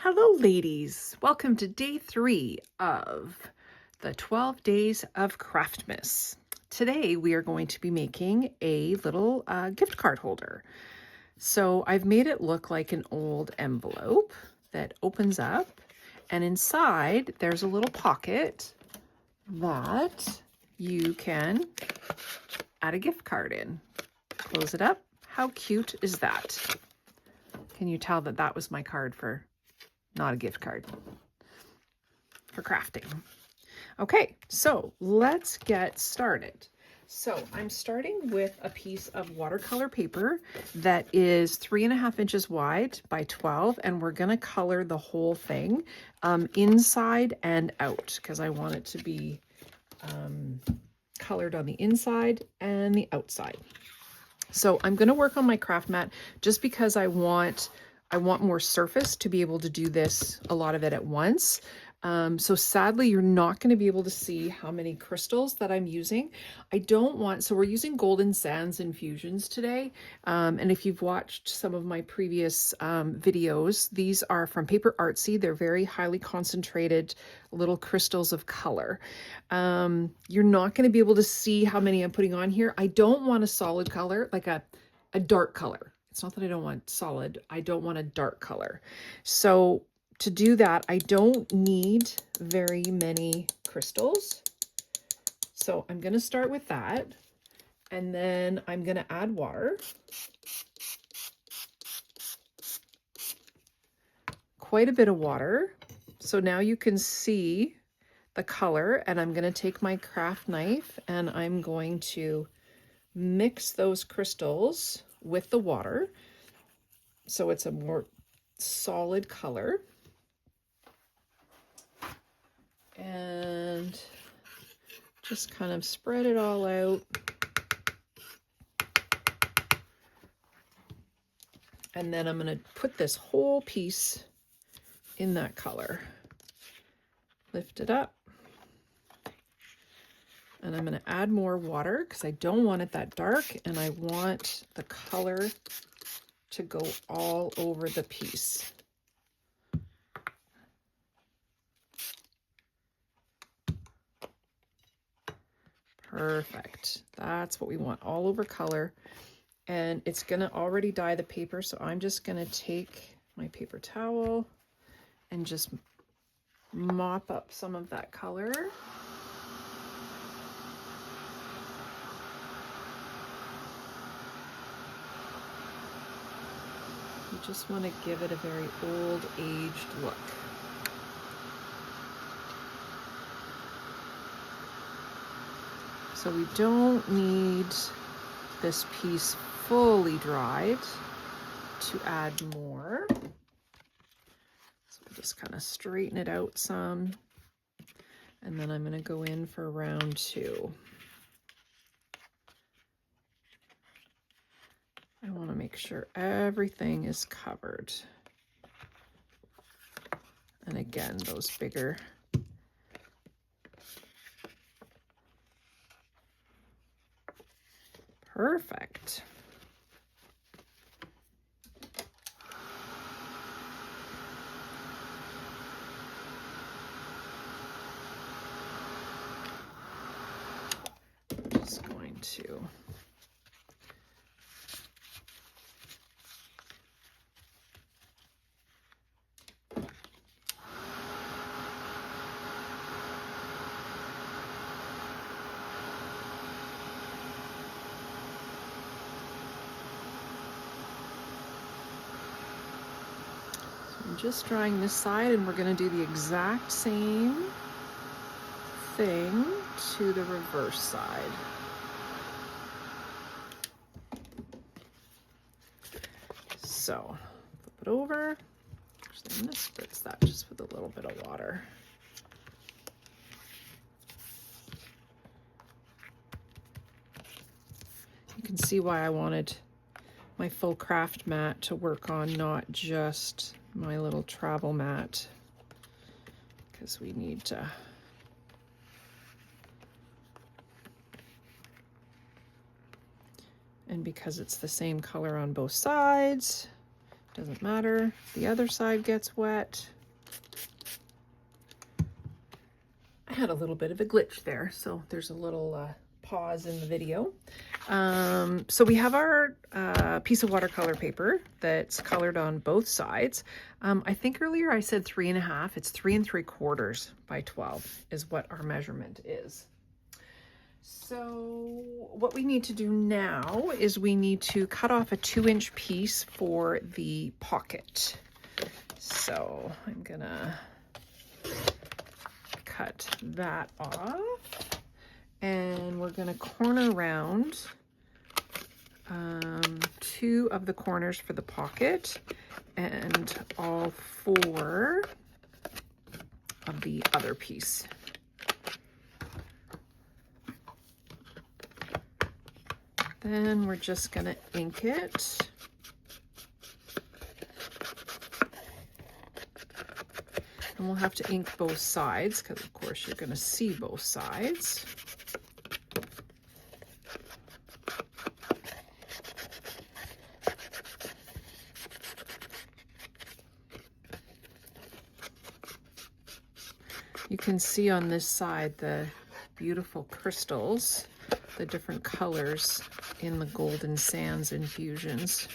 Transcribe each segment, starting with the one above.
Hello, ladies. Welcome to day 3 of the 12 days of Craftmas. Today, we are going to be making a little gift card holder. So I've made it look like an old envelope that opens up, and inside there's a little pocket that you can add a gift card in. Close it up. How cute is that? Can you tell that that was my card for not a gift card, for crafting? Okay, so let's get started. So I'm starting with a piece of watercolor paper that is 3.5 inches wide by 12, and we're gonna color the whole thing inside and out because I want it to be colored on the inside and the outside. So I'm gonna work on my craft mat just because I want more surface to be able to do this, a lot of it at once. So sadly, you're not going to be able to see how many crystals that I'm using. So we're using Golden Sands Infusions today. And if you've watched some of my previous videos, these are from Paper Artsy. They're very highly concentrated little crystals of color. You're not going to be able to see how many I'm putting on here. I don't want a solid color, like a dark color. It's not that I don't want solid, I don't want a dark color. So to do that, I don't need very many crystals. So I'm going to start with that, and then I'm going to add water. Quite a bit of water. So now you can see the color, and I'm going to take my craft knife and I'm going to mix those crystals with the water so it's a more solid color. And just kind of spread it all out. And then I'm going to put this whole piece in that color. Lift it up. And I'm going to add more water because I don't want it that dark, and I want the color to go all over the piece. Perfect. That's what we want, all over color. And it's going to already dye the paper, so I'm just going to take my paper towel and just mop up some of that color. You just want to give it a very old, aged look. So we don't need this piece fully dried to add more. So we'll just kind of straighten it out some. And then I'm going to go in for round 2. I want to make sure everything is covered. And again, those bigger perfect. Just going to I'm just drying this side, and we're going to do the exact same thing to the reverse side. So flip it over. Actually, I'm going to spritz that just with a little bit of water. You can see why I wanted my full craft mat to work on, not just my little travel mat, because we need to and because it's the same color on both sides, Doesn't matter. The other side gets wet. I had a little bit of a glitch there, so there's a little pause in the video. So we have our piece of watercolor paper that's colored on both sides. I think earlier I said 3.5. It's 3 3/4 by 12 is what our measurement is. So what we need to do now is we need to cut off a 2-inch piece for the pocket. So I'm gonna cut that off, and we're gonna corner round 2 of the corners for the pocket and all 4 of the other piece. Then we're just gonna ink it. And we'll have to ink both sides because of course you're gonna see both sides. You can see on this side the beautiful crystals, the different colors in the Golden Sands infusions.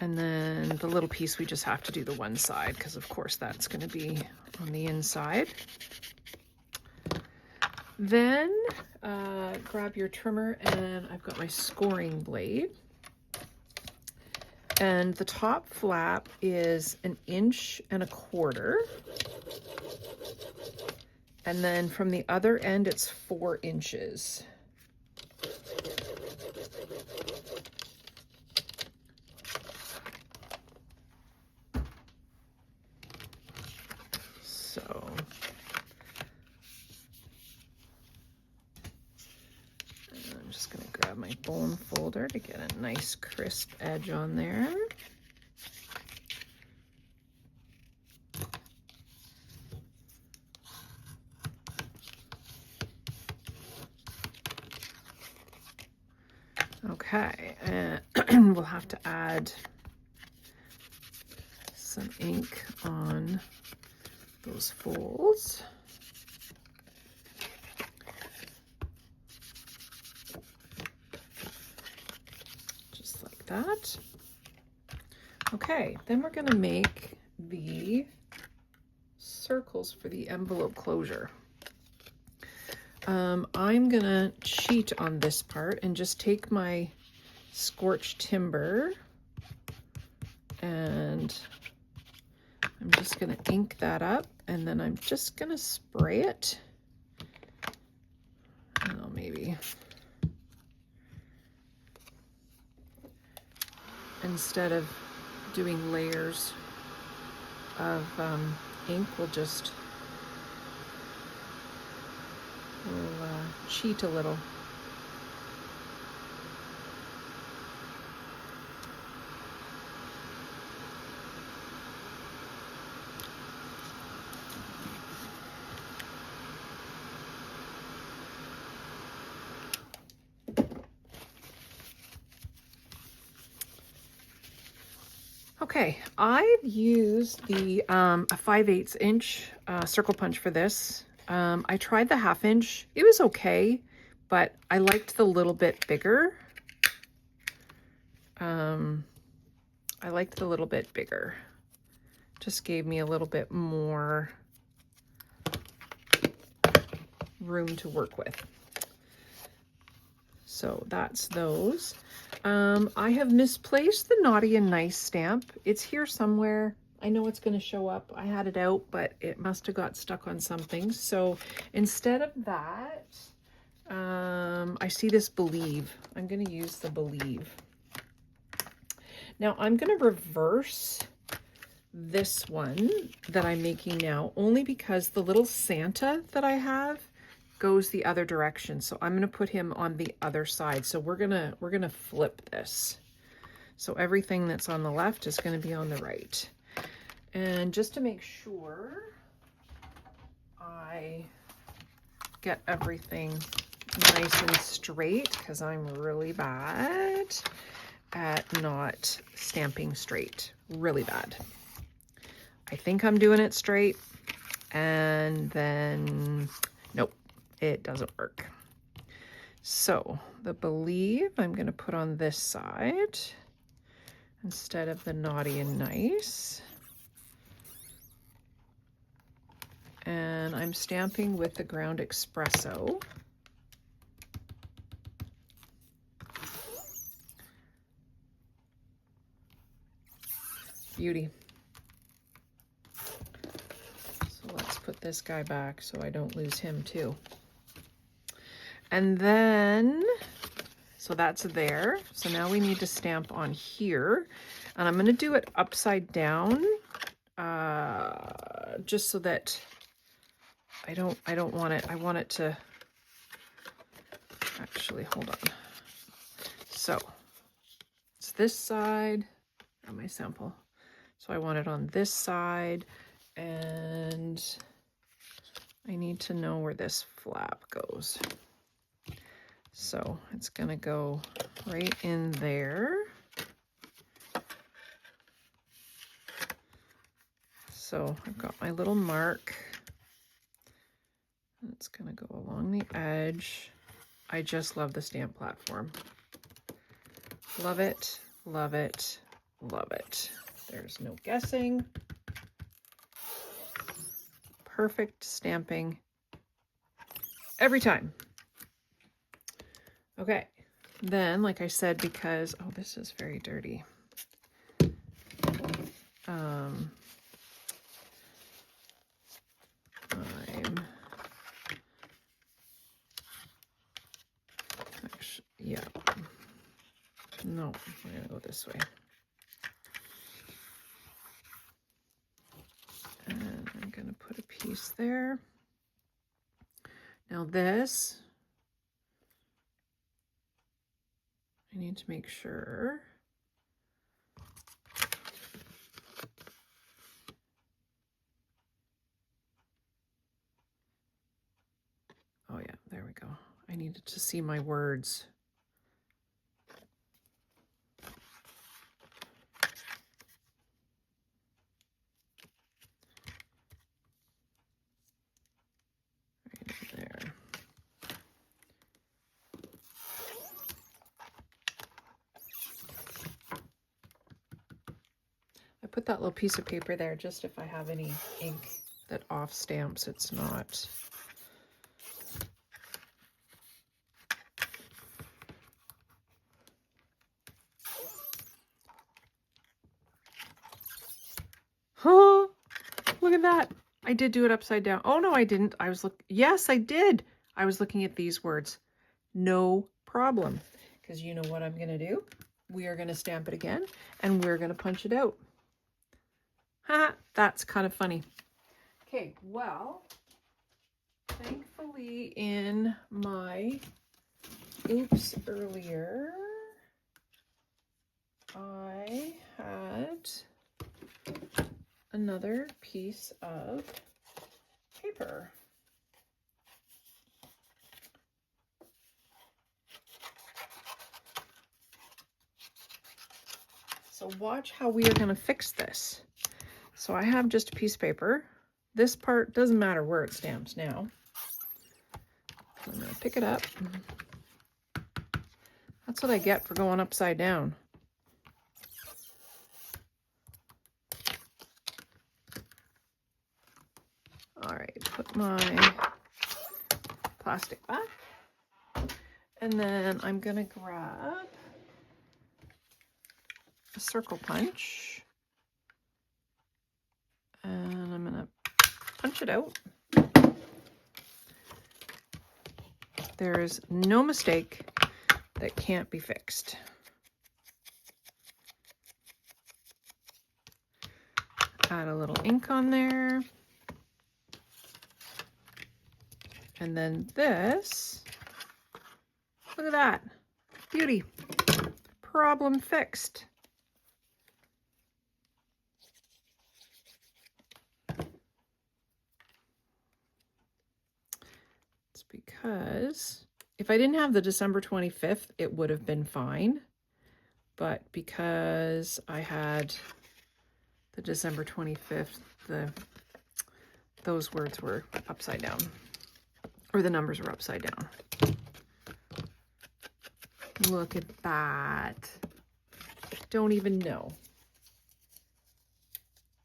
And then the little piece, we just have to do the one side because of course that's going to be on the inside. Then grab your trimmer, and I've got my scoring blade. And the top flap is 1.25 inches. And then from the other end, it's 4 inches. So I'm just going to grab my bone folder to get a nice crisp edge on there. Okay, and we'll have to add some ink on those folds. Just like that. Okay, then we're going to make the circles for the envelope closure. I'm gonna cheat on this part and just take my scorched timber, and I'm just gonna ink that up, and then I'm just gonna spray it. Oh, maybe instead of doing layers of ink, we'll cheat a little. Okay, I've used the a 5/8 inch circle punch for this. I tried the 1/2 inch. It was okay, but I liked the little bit bigger. I liked the little bit bigger. Just gave me a little bit more room to work with. So that's those. I have misplaced the Naughty and Nice stamp. It's here somewhere. I know it's going to show up. I had it out, but it must have got stuck on something. So instead of that, I see this Believe. I'm going to use the Believe. Now I'm going to reverse this one that I'm making now, only because the little Santa that I have goes the other direction. So I'm going to put him on the other side. So we're going to flip this. So everything that's on the left is going to be on the right. And just to make sure, I get everything nice and straight, because I'm really bad at not stamping straight. Really bad. I think I'm doing it straight, and then nope, it doesn't work. So the believe I'm going to put on this side instead of the naughty and nice. And I'm stamping with the ground espresso. Beauty. So let's put this guy back so I don't lose him too. And then, so that's there. So now we need to stamp on here. And I'm going to do it upside down, just so that I don't want it. I want it to, actually, hold on. So it's this side, on my sample. So I want it on this side, and I need to know where this flap goes. So it's gonna go right in there. So I've got my little mark. It's gonna go along the edge. I just love the stamp platform. Love it, love it, love it. There's no guessing. Perfect stamping every time. Okay, then, like I said, because, oh, this is very dirty. Yeah, no, we're gonna go this way. And I'm gonna put a piece there. Now this, I need to make sure. Oh yeah, there we go. I needed to see my words. Right there. I put that little piece of paper there just if I have any ink that off stamps. It's not. Oh, look at that. I did do it upside down. Oh, no, I didn't. I was yes, I did. I was looking at these words. No problem. Because you know what I'm going to do? We are going to stamp it again, and we're going to punch it out. Ha, that's kind of funny. Okay, well, thankfully in my oops earlier, I had another piece of paper. So watch how we are going to fix this. So I have just a piece of paper. This part doesn't matter where it stamps now. I'm going to pick it up. That's what I get for going upside down. All right, put my plastic back. And then I'm going to grab a circle punch. And I'm going to punch it out. There's no mistake that can't be fixed. Add a little ink on there. And then this, look at that, beauty, problem fixed. because if I didn't have the December 25th, it would have been fine. But because I had the December 25th, those words were upside down, or the numbers were upside down. Look at that. Don't even know.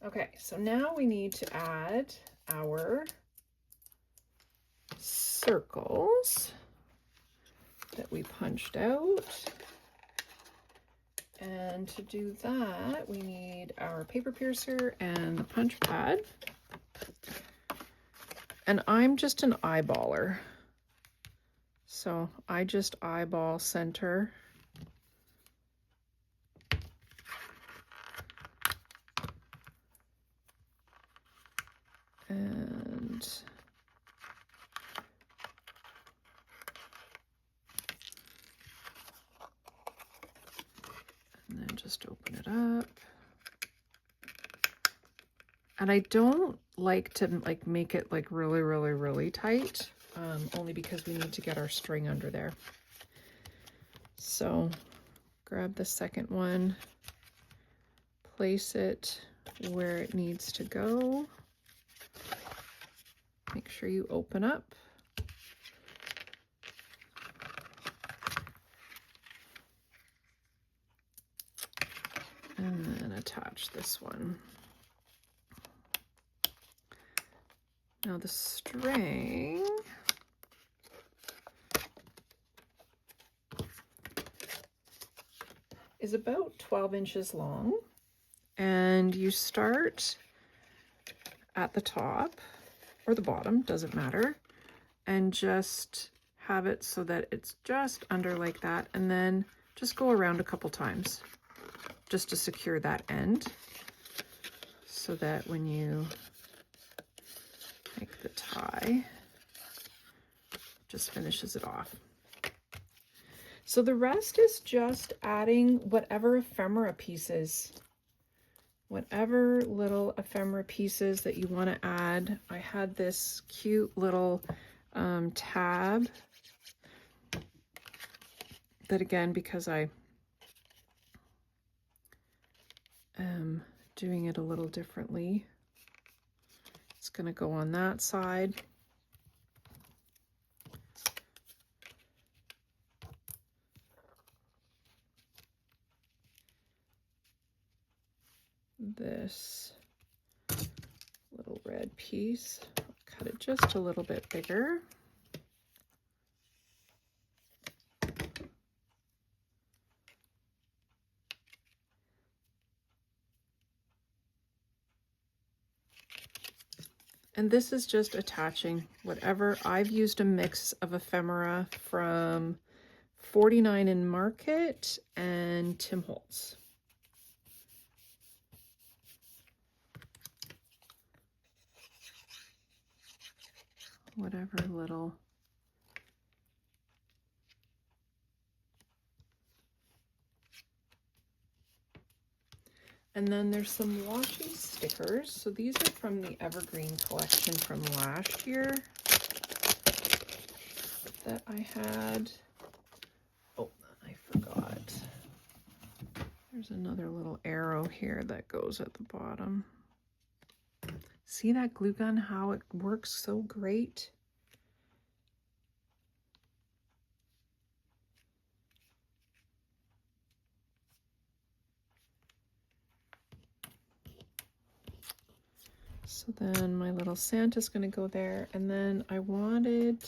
Okay, so now we need to add our circles that we punched out. And to do that, we need our paper piercer and the punch pad. And I'm just an eyeballer. So I just eyeball center. And then just open it up. And I don't like to make it really tight, only because we need to get our string under there. So grab the second one, place it where it needs to go. Make sure you open up. And then attach this one. Now the string is about 12 inches long, and you start at the top or the bottom, doesn't matter, and just have it so that it's just under like that, and then just go around a couple times just to secure that end so that when you make the tie, just finishes it off. So the rest is just adding whatever ephemera pieces, whatever little ephemera pieces that you want to add. I had this cute little tab that, again, because I am doing it a little differently, it's going to go on that side. This little red piece, cut it just a little bit bigger. And this is just attaching whatever. I've used a mix of ephemera from 49 in Market and Tim Holtz. Whatever little. And then there's some washi stickers. So these are from the Evergreen collection from last year that I had. Oh, I forgot. There's another little arrow here that goes at the bottom. See that glue gun, how it works so great? So then my little Santa's gonna go there, and then I wanted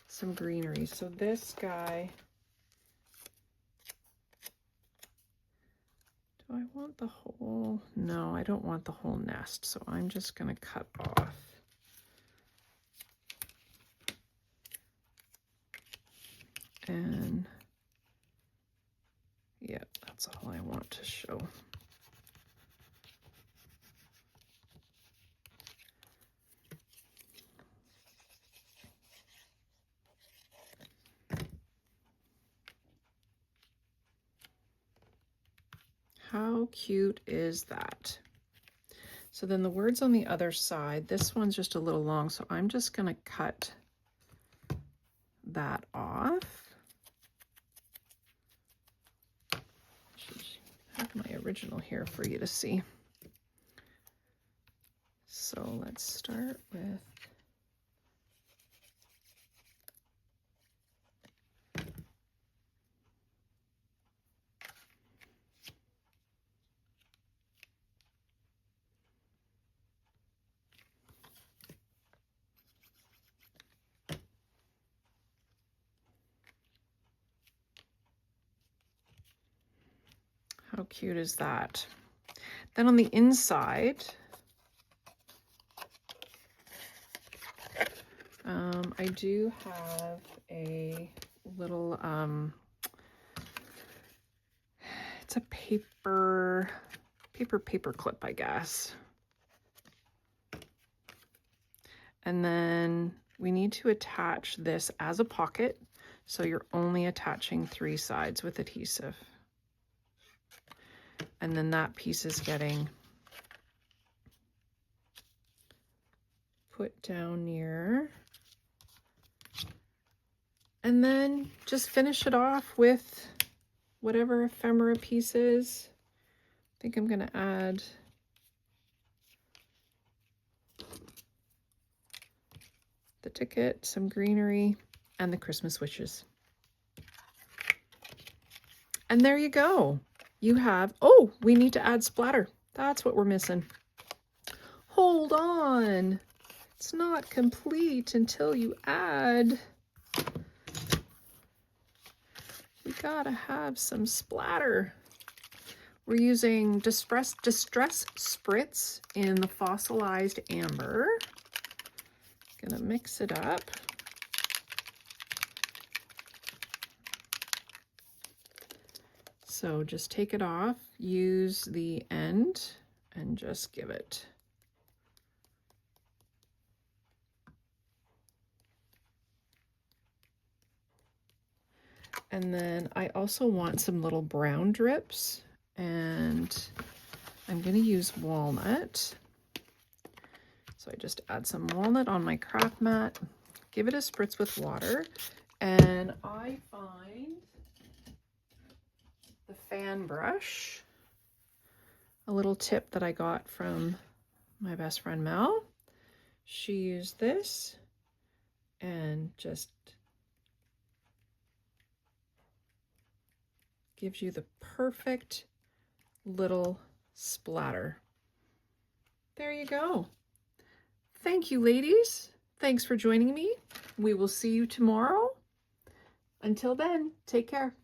some greenery. So this guy, do I want the whole? No, I don't want the whole nest, so I'm just gonna cut off. And yeah, that's all I want to show. How cute is that? So then the words on the other side, this one's just a little long, so I'm just going to cut that off. I should have my original here for you to see. So let's start with how cute is that? Then on the inside, I do have a little, it's a paper clip, I guess. And then we need to attach this as a pocket. So you're only attaching 3 sides with adhesive. And then that piece is getting put down near. And then just finish it off with whatever ephemera pieces. I think I'm gonna add the ticket, some greenery, and the Christmas wishes. And there you go. You have, oh, we need to add splatter. That's what we're missing. Hold on. It's not complete until you add. We gotta have some splatter. We're using Distress Spritz in the fossilized amber. Gonna mix it up. So just take it off, use the end, and just give it. And then I also want some little brown drips, and I'm going to use walnut. So I just add some walnut on my craft mat, give it a spritz with water, and I find the fan brush, a little tip that I got from my best friend Mel. She used this and just gives you the perfect little splatter. There you go. Thank you, ladies. Thanks for joining me. We will see you tomorrow. Until then, take care.